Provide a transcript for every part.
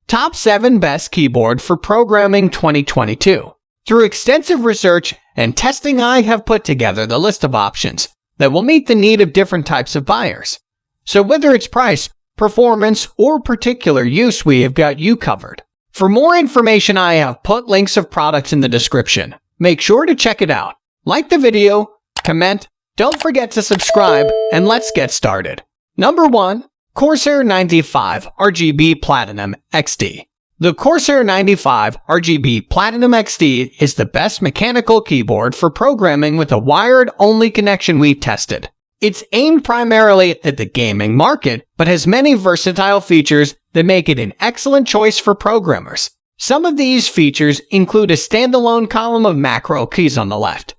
Top 7 Best Keyboard for Programming 2022. Through extensive research and testing, I have put together the list of options that will meet the need of different types of buyers. So whether it's price, performance, or particular use, we have got you covered. For more information, I have put links of products in the description. Make sure to check it out. Like the video, comment, don't forget to subscribe, and let's get started. Number 1. Corsair 95 RGB Platinum XD. The Corsair 95 RGB Platinum XD is the best mechanical keyboard for programming with a wired-only connection we've tested. It's aimed primarily at the gaming market, but has many versatile features that make it an excellent choice for programmers. Some of these features include a standalone column of macro keys on the left,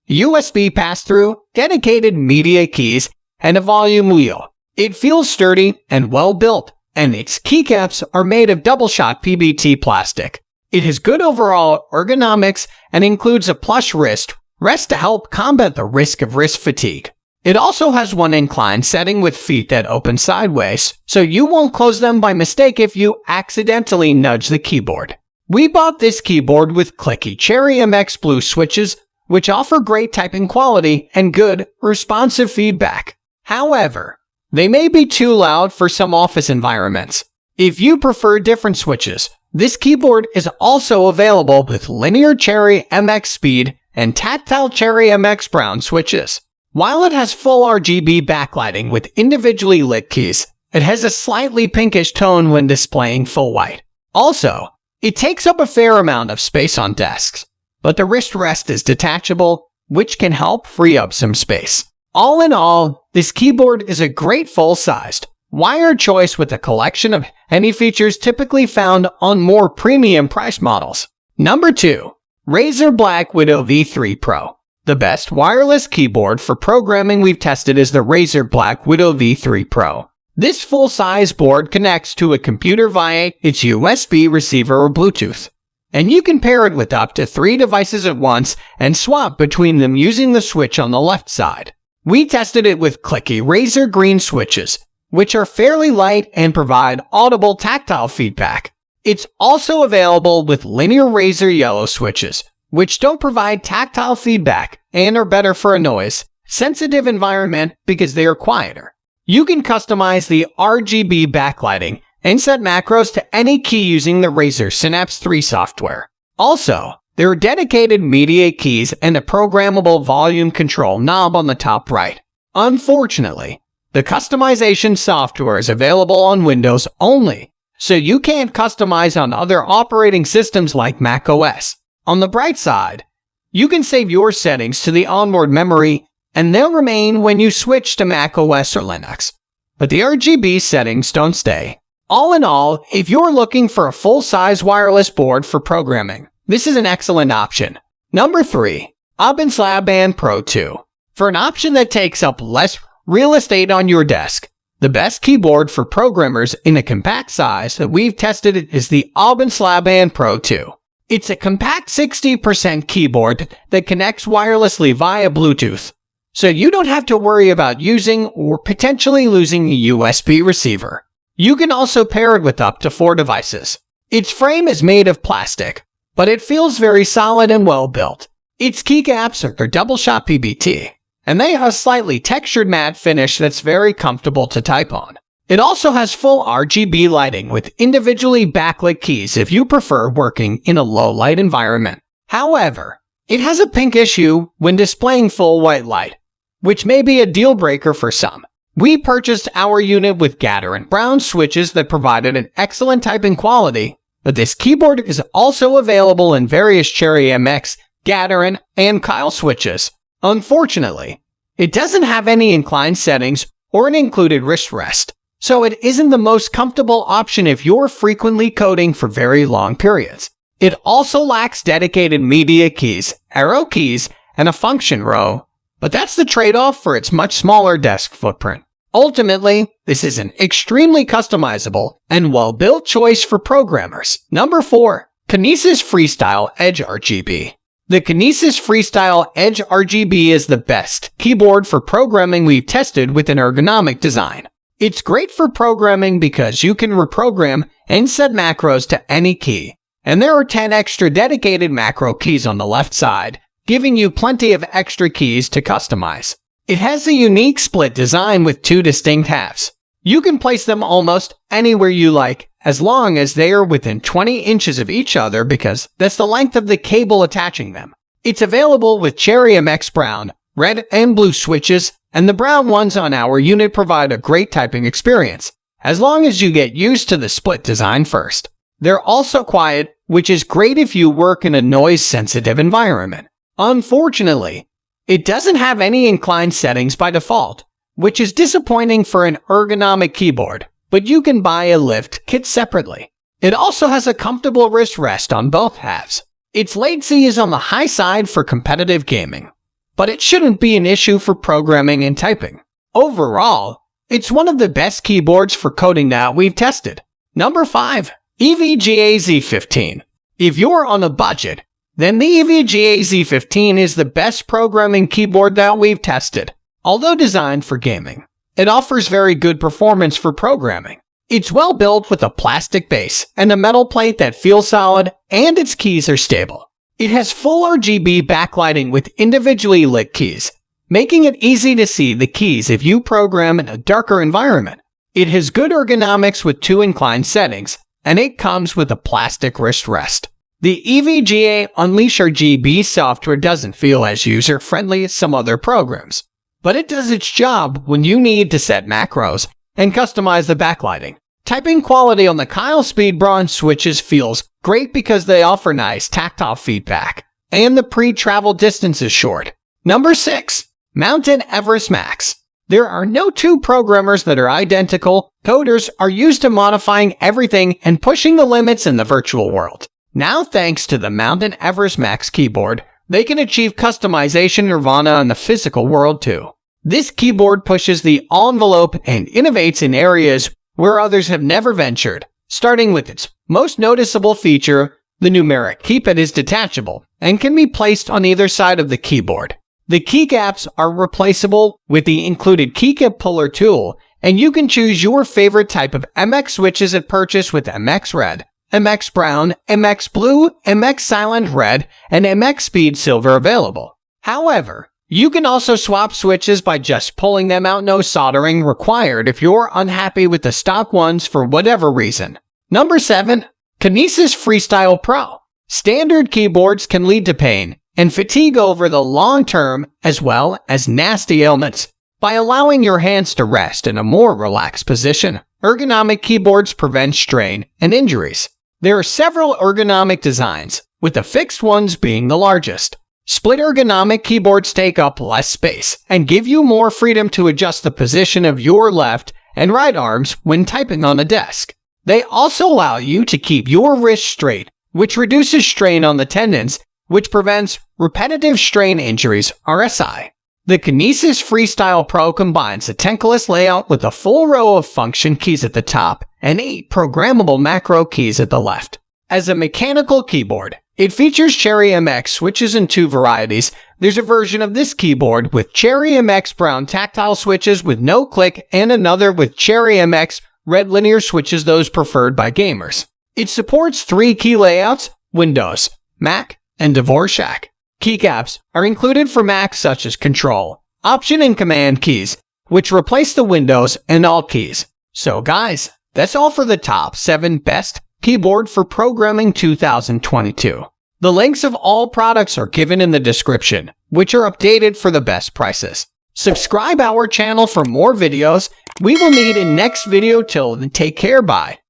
USB pass-through, dedicated media keys, and a volume wheel. It feels sturdy and well-built, and its keycaps are made of double-shot PBT plastic. It has good overall ergonomics and includes a plush wrist rest to help combat the risk of wrist fatigue. It also has one incline setting with feet that open sideways, so you won't close them by mistake if you accidentally nudge the keyboard. We bought this keyboard with clicky Cherry MX Blue switches, which offer great typing quality and good, responsive feedback. However, they may be too loud for some office environments. If you prefer different switches, this keyboard is also available with linear Cherry MX Speed and tactile Cherry MX Brown switches. While it has full RGB backlighting with individually lit keys, it has a slightly pinkish tone when displaying full white. Also, it takes up a fair amount of space on desks, but the wrist rest is detachable, which can help free up some space. All in all, this keyboard is a great full-sized, wired choice with a collection of any features typically found on more premium price models. Number 2. Razer Black Widow V3 Pro. The best wireless keyboard for programming we've tested is the Razer Black Widow V3 Pro. This full-size board connects to a computer via its USB receiver or Bluetooth, and you can pair it with up to 3 devices at once and swap between them using the switch on the left side. We tested it with clicky Razer green switches, which are fairly light and provide audible tactile feedback. It's also available with linear Razer yellow switches, which don't provide tactile feedback and are better for a noise-sensitive environment because they are quieter. You can customize the RGB backlighting and set macros to any key using the Razer Synapse 3 software. Also, there are dedicated media keys and a programmable volume control knob on the top right. Unfortunately, the customization software is available on Windows only, so you can't customize on other operating systems like macOS. On the bright side, you can save your settings to the onboard memory, and they'll remain when you switch to macOS or Linux. But the RGB settings don't stay. All in all, if you're looking for a full-size wireless board for programming, this is an excellent option. Number 3. ALB Slab Pro 2. For an option that takes up less real estate on your desk, the best keyboard for programmers in a compact size that we've tested is the ALB Slab Pro 2. It's a compact 60% keyboard that connects wirelessly via Bluetooth, so you don't have to worry about using or potentially losing a USB receiver. You can also pair it with up to 4 devices. Its frame is made of plastic, but it feels very solid and well built. Its keycaps are double-shot PBT, and they have a slightly textured matte finish that's very comfortable to type on. It also has full RGB lighting with individually backlit keys if you prefer working in a low-light environment. However, it has a pinkish hue when displaying full white light, which may be a deal-breaker for some. We purchased our unit with Gator Brown switches that provided an excellent typing quality, but this keyboard is also available in various Cherry MX, Gator, and Kyle switches. Unfortunately, it doesn't have any incline settings or an included wrist rest, so it isn't the most comfortable option if you're frequently coding for very long periods. It also lacks dedicated media keys, arrow keys, and a function row, but that's the trade-off for its much smaller desk footprint. Ultimately, this is an extremely customizable and well-built choice for programmers. Number 4. Kinesis Freestyle Edge RGB. The Kinesis Freestyle Edge RGB is the best keyboard for programming we've tested with an ergonomic design. It's great for programming because you can reprogram and set macros to any key. And there are 10 extra dedicated macro keys on the left side, giving you plenty of extra keys to customize. It has a unique split design with 2 distinct halves. You can place them almost anywhere you like, as long as they are within 20 inches of each other because that's the length of the cable attaching them. It's available with Cherry MX brown, red and blue switches, and the brown ones on our unit provide a great typing experience, as long as you get used to the split design first. They're also quiet, which is great if you work in a noise-sensitive environment. Unfortunately, it doesn't have any inclined settings by default, which is disappointing for an ergonomic keyboard, but you can buy a lift kit separately. It also has a comfortable wrist rest on both halves. Its latency is on the high side for competitive gaming, but it shouldn't be an issue for programming and typing. Overall, it's one of the best keyboards for coding that we've tested. Number 5. EVGA Z15. If you're on a budget, then the EVGA Z15 is the best programming keyboard that we've tested. Although designed for gaming, it offers very good performance for programming. It's well built with a plastic base and a metal plate that feels solid, and its keys are stable. It has full RGB backlighting with individually lit keys, making it easy to see the keys if you program in a darker environment. It has good ergonomics with 2 inclined settings, and it comes with a plastic wrist rest. The EVGA Unleash RGB software doesn't feel as user-friendly as some other programs, but it does its job when you need to set macros and customize the backlighting. Typing quality on the Kyle Speed Bronze switches feels great because they offer nice tactile feedback, and the pre-travel distance is short. Number 6. Mountain Everest Max. There are no 2 programmers that are identical. Coders are used to modifying everything and pushing the limits in the virtual world. Now, thanks to the Mountain Everest Max keyboard, they can achieve customization nirvana in the physical world too. This keyboard pushes the envelope and innovates in areas where others have never ventured, starting with its most noticeable feature. The numeric keypad is detachable and can be placed on either side of the keyboard. The keycaps are replaceable with the included keycap puller tool, and you can choose your favorite type of MX switches at purchase with MX Red, MX Brown, MX Blue, MX Silent Red, and MX Speed Silver available. However, you can also swap switches by just pulling them out. No soldering required if you're unhappy with the stock ones for whatever reason. Number 7. Kinesis Freestyle Pro. Standard keyboards can lead to pain and fatigue over the long term, as well as nasty ailments. By allowing your hands to rest in a more relaxed position, ergonomic keyboards prevent strain and injuries. There are several ergonomic designs, with the fixed ones being the largest. Split ergonomic keyboards take up less space and give you more freedom to adjust the position of your left and right arms when typing on a desk. They also allow you to keep your wrist straight, which reduces strain on the tendons, which prevents repetitive strain injuries, RSI. The Kinesis Freestyle Pro combines a tankless layout with a full row of function keys at the top and 8 programmable macro keys at the left. As a mechanical keyboard, it features Cherry MX switches in 2 varieties. There's a version of this keyboard with Cherry MX brown tactile switches with no click, and another with Cherry MX red linear switches, those preferred by gamers. It supports 3 key layouts: Windows, Mac, and Dvorak. Keycaps are included for Mac, such as Control, Option, and Command keys, which replace the Windows and Alt keys. So guys, that's all for the top 7 best keyboard for programming 2022. The links of all products are given in the description, which are updated for the best prices. Subscribe our channel for more videos. We will meet in next video. Till then, take care, bye.